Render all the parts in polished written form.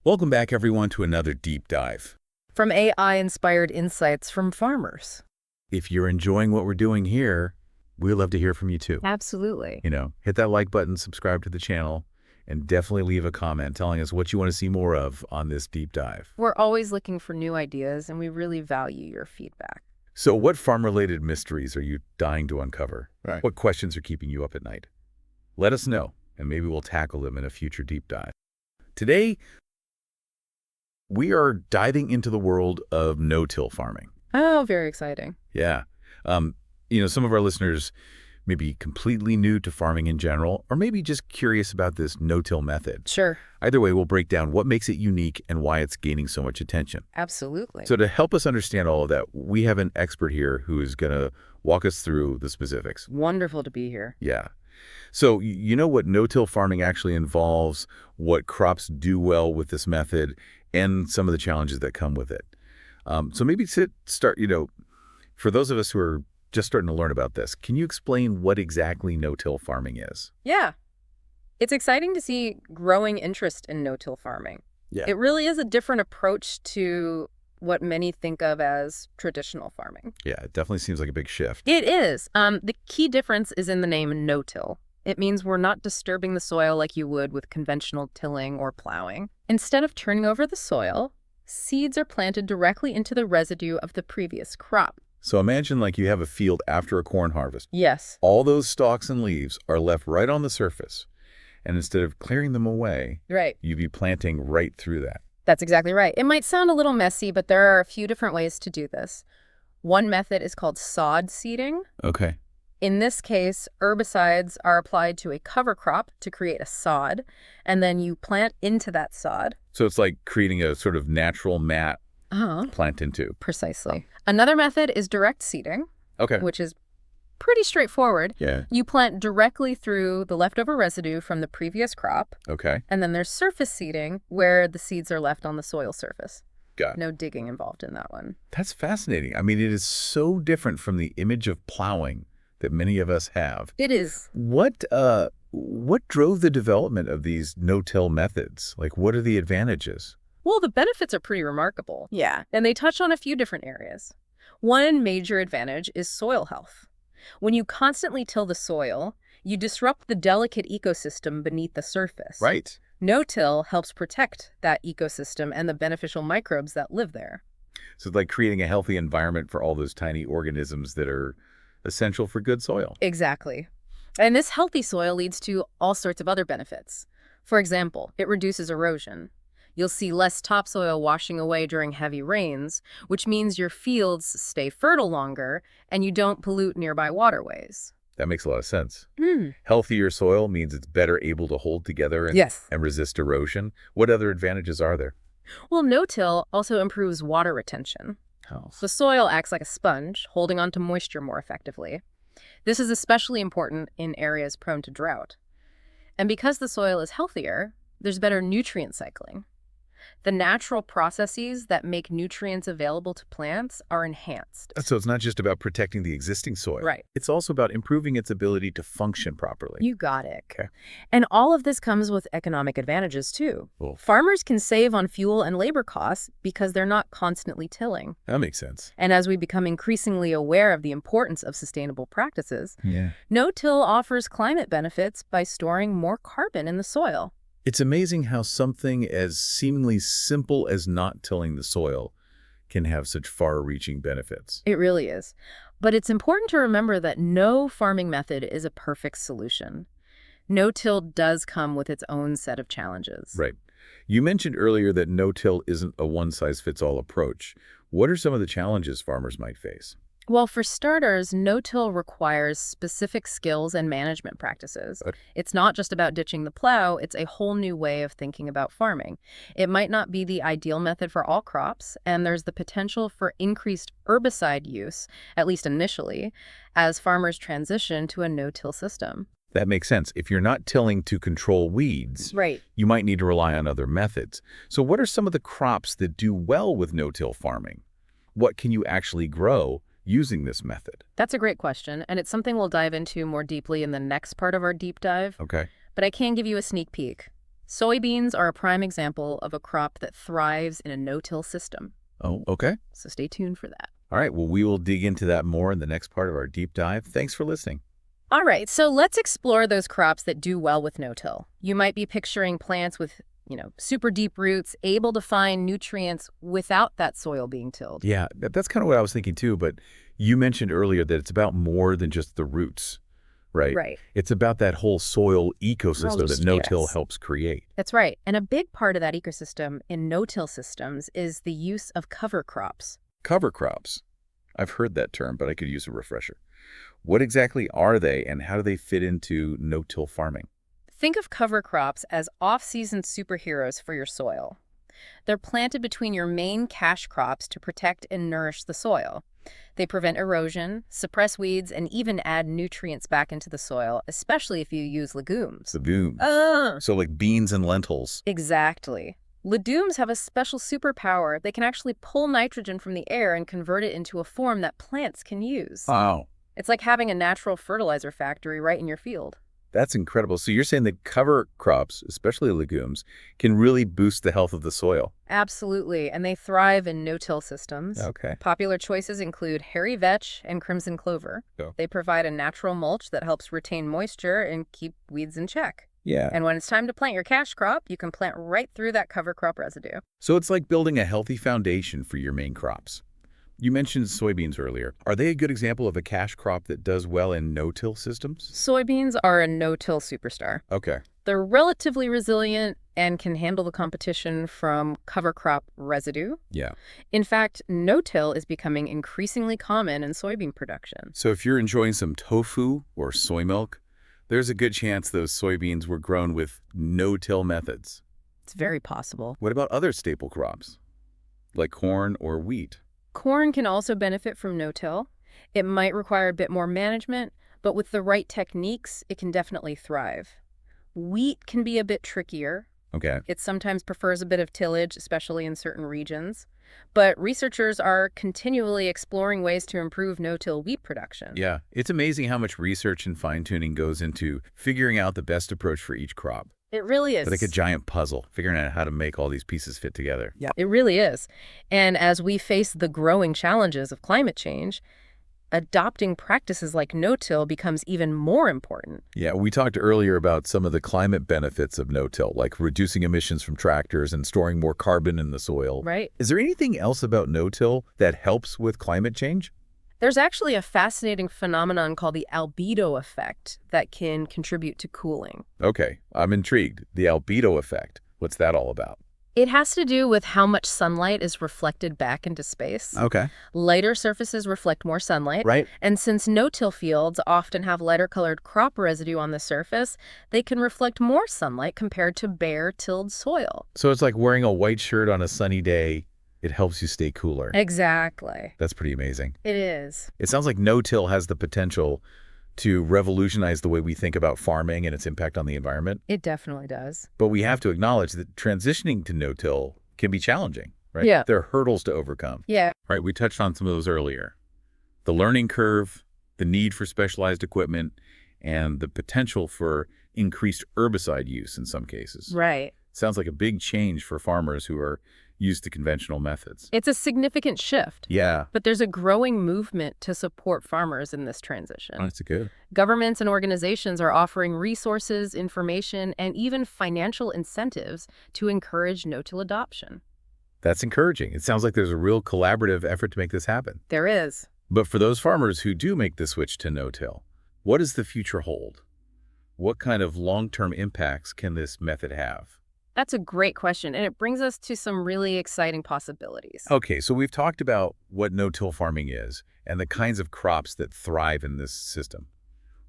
Welcome back, everyone, to another deep dive. From AI-inspired insights from farmers. If you're enjoying what we're doing here, we'd love to hear from you too. Absolutely. Hit that like button, subscribe to the channel, and definitely leave a comment telling us what you want to see more of on this deep dive. We're always looking for new ideas, and we really value your feedback. So what farm-related mysteries are you dying to uncover? Right. What questions are keeping you up at night? Let us know, and maybe we'll tackle them in a future deep dive. Today, we are diving into the world of no-till farming. Oh, very exciting. Yeah. Some of our listeners may be completely new to farming in general, or maybe just curious about this no-till method. Sure. Either way, we'll break down what makes it unique and why it's gaining so much attention. Absolutely. So to help us understand all of that, we have an expert here who is going to walk us through the specifics. Wonderful to be here. Yeah. So you know what no-till farming actually involves, what crops do well with this method, and some of the challenges that come with it. So maybe start, for those of us who are just starting to learn about this, can you explain what exactly no-till farming is? Yeah. It's exciting to see growing interest in no-till farming. Yeah. It really is a different approach to what many think of as traditional farming. Yeah, it definitely seems like a big shift. It is. The key difference is in the name no-till. It means we're not disturbing the soil like you would with conventional tilling or plowing. Instead of turning over the soil, seeds are planted directly into the residue of the previous crop. So imagine like you have a field after a corn harvest. Yes. All those stalks and leaves are left right on the surface. And instead of clearing them away, Right. you'd be planting right through that. That's exactly right. It might sound a little messy, but there are a few different ways to do this. One method is called sod seeding. Okay. In this case, herbicides are applied to a cover crop to create a sod, and then you plant into that sod. So it's like creating a sort of natural mat to plant into. Precisely. Another method is direct seeding, Okay. which is pretty straightforward. Yeah. You plant directly through the leftover residue from the previous crop, Okay. and then there's surface seeding, where the seeds are left on the soil surface. Got it. No digging involved in that one. That's fascinating. I mean, it is so different from the image of plowing that many of us have. It is. What drove the development of these no-till methods? Like, what are the advantages? Well, the benefits are pretty remarkable. Yeah. And they touch on a few different areas. One major advantage is soil health. When you constantly till the soil, you disrupt the delicate ecosystem beneath the surface. Right. No-till helps protect that ecosystem and the beneficial microbes that live there. So it's like creating a healthy environment for all those tiny organisms that are essential for good soil. Exactly. And this healthy soil leads to all sorts of other benefits. For example, it reduces erosion. You'll see less topsoil washing away during heavy rains, which means your fields stay fertile longer and you don't pollute nearby waterways. That makes a lot of sense. Healthier soil means it's better able to hold together and resist erosion. What other advantages are there? Well, no-till also improves water retention. Oh. The soil acts like a sponge, holding onto moisture more effectively. This is especially important in areas prone to drought. And because the soil is healthier, there's better nutrient cycling. The natural processes that make nutrients available to plants are enhanced. So it's not just about protecting the existing soil. Right. It's also about improving its ability to function properly. You got it. Okay. And all of this comes with economic advantages, too. Cool. Farmers can save on fuel and labor costs because they're not constantly tilling. That makes sense. And as we become increasingly aware of the importance of sustainable practices, Yeah. no-till offers climate benefits by storing more carbon in the soil. It's amazing how something as seemingly simple as not tilling the soil can have such far-reaching benefits. It really is. But it's important to remember that no farming method is a perfect solution. No-till does come with its own set of challenges. Right. You mentioned earlier that no-till isn't a one-size-fits-all approach. What are some of the challenges farmers might face? Well, for starters, no-till requires specific skills and management practices. It's not just about ditching the plow, it's a whole new way of thinking about farming. It might not be the ideal method for all crops, and there's the potential for increased herbicide use, at least initially, as farmers transition to a no-till system. That makes sense. If you're not tilling to control weeds, Right. you might need to rely on other methods. So what are some of the crops that do well with no-till farming? What can you actually grow using this method? That's a great question, and it's something we'll dive into more deeply in the next part of our deep dive. Okay. But I can give you a sneak peek. Soybeans are a prime example of a crop that thrives in a no-till system. Oh, okay. So stay tuned for that. All right, well, we will dig into that more in the next part of our deep dive. Thanks for listening. All right, so let's explore those crops that do well with no-till. You might be picturing plants with, super deep roots, able to find nutrients without that soil being tilled. Yeah, that's kind of what I was thinking too, but you mentioned earlier that it's about more than just the roots, right? Right. It's about that whole soil ecosystem that no-till Yes. helps create. That's right. And a big part of that ecosystem in no-till systems is the use of cover crops. Cover crops. I've heard that term, but I could use a refresher. What exactly are they, and how do they fit into no-till farming? Think of cover crops as off-season superheroes for your soil. They're planted between your main cash crops to protect and nourish the soil. They prevent erosion, suppress weeds, and even add nutrients back into the soil, especially if you use legumes. Legumes. Uh, So like beans and lentils. exactly. Legumes have a special superpower. They can actually pull nitrogen from the air and convert it into a form that plants can use. Wow. It's like having a natural fertilizer factory right in your field. That's incredible. So you're saying that cover crops, especially legumes, can really boost the health of the soil. Absolutely, and they thrive in no-till systems. Okay. Popular choices include hairy vetch and crimson clover. Oh. They provide a natural mulch that helps retain moisture and keep weeds in check. Yeah. And when it's time to plant your cash crop, you can plant right through that cover crop residue. So it's like building a healthy foundation for your main crops. You mentioned soybeans earlier. Are they a good example of a cash crop that does well in no-till systems? Soybeans are a no-till superstar. Okay. They're relatively resilient and can handle the competition from cover crop residue. Yeah. In fact, no-till is becoming increasingly common in soybean production. So if you're enjoying some tofu or soy milk, there's a good chance those soybeans were grown with no-till methods. It's very possible. What about other staple crops, like corn or wheat? Corn can also benefit from no-till. It might require a bit more management, but with the right techniques, it can definitely thrive. Wheat can be a bit trickier. Okay. It sometimes prefers a bit of tillage, especially in certain regions. But researchers are continually exploring ways to improve no-till wheat production. Yeah. It's amazing how much research and fine-tuning goes into figuring out the best approach for each crop. It really is. It's like a giant puzzle, figuring out how to make all these pieces fit together. Yeah, it really is. And as we face the growing challenges of climate change, adopting practices like no-till becomes even more important. Yeah, we talked earlier about some of the climate benefits of no-till, like reducing emissions from tractors and storing more carbon in the soil. Right. Is there anything else about no-till that helps with climate change? There's actually a fascinating phenomenon called the albedo effect that can contribute to cooling. Okay, I'm intrigued. The albedo effect. What's that all about? It has to do with how much sunlight is reflected back into space. Okay. Lighter surfaces reflect more sunlight. Right. And since no-till fields often have lighter-colored crop residue on the surface, they can reflect more sunlight compared to bare, tilled soil. So it's like wearing a white shirt on a sunny day. It helps you stay cooler. Exactly. That's pretty amazing. It is. It sounds like no-till has the potential to revolutionize the way we think about farming and its impact on the environment. It definitely does. But we have to acknowledge that transitioning to no-till can be challenging, right? Yeah. There are hurdles to overcome. Yeah. Right, we touched on some of those earlier. The learning curve, the need for specialized equipment, and the potential for increased herbicide use in some cases. Right. Sounds like a big change for farmers who are used to conventional methods. It's a significant shift. Yeah. But there's a growing movement to support farmers in this transition. That's good. Governments and organizations are offering resources, information, and even financial incentives to encourage no-till adoption. That's encouraging. It sounds like there's a real collaborative effort to make this happen. There is. But for those farmers who do make the switch to no-till, what does the future hold? What kind of long-term impacts can this method have? That's a great question, and it brings us to some really exciting possibilities. Okay, so we've talked about what no-till farming is and the kinds of crops that thrive in this system.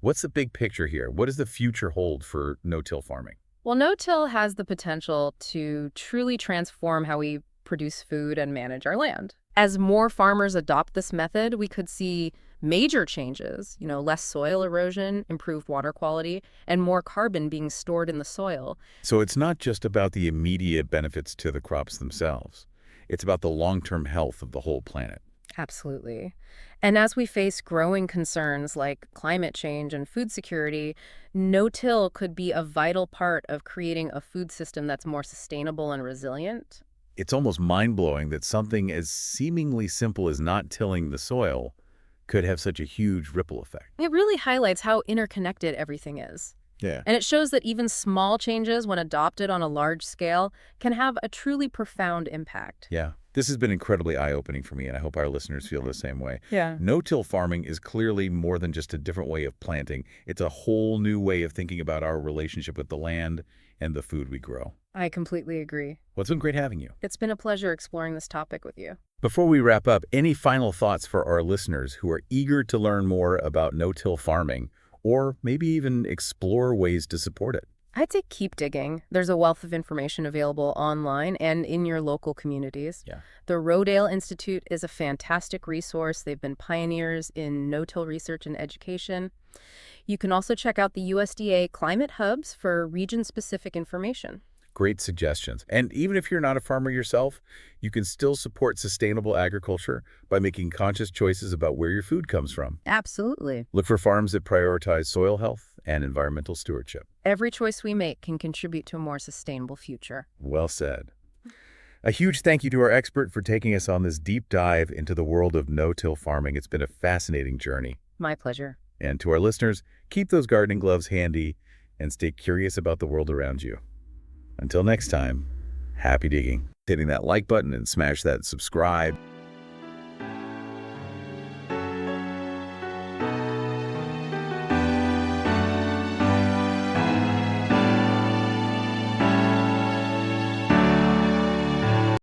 What's the big picture here? What does the future hold for no-till farming? Well, no-till has the potential to truly transform how we produce food and manage our land. As more farmers adopt this method, we could see major changes, less soil erosion, improved water quality, and more carbon being stored in the soil. So it's not just about the immediate benefits to the crops themselves. It's about the long-term health of the whole planet. Absolutely. And as we face growing concerns like climate change and food security, no-till could be a vital part of creating a food system that's more sustainable and resilient. It's almost mind-blowing that something as seemingly simple as not tilling the soil could have such a huge ripple effect. It really highlights how interconnected everything is. Yeah. And it shows that even small changes, when adopted on a large scale, can have a truly profound impact. Yeah. This has been incredibly eye-opening for me, and I hope our listeners feel the same way. Yeah. No-till farming is clearly more than just a different way of planting. It's a whole new way of thinking about our relationship with the land and the food we grow. I completely agree. Well, it's been great having you. It's been a pleasure exploring this topic with you. Before we wrap up, any final thoughts for our listeners who are eager to learn more about no-till farming, or maybe even explore ways to support it? I'd say keep digging. There's a wealth of information available online and in your local communities. Yeah. The Rodale Institute is a fantastic resource. They've been pioneers in no-till research and education. You can also check out the USDA Climate Hubs for region-specific information. Great suggestions. And even if you're not a farmer yourself, you can still support sustainable agriculture by making conscious choices about where your food comes from. Absolutely. Look for farms that prioritize soil health and environmental stewardship. Every choice we make can contribute to a more sustainable future. Well said. A huge thank you to our expert for taking us on this deep dive into the world of no-till farming. It's been a fascinating journey. My pleasure. And to our listeners, keep those gardening gloves handy and stay curious about the world around you. Until next time, happy digging. Hitting that like button and smash that subscribe.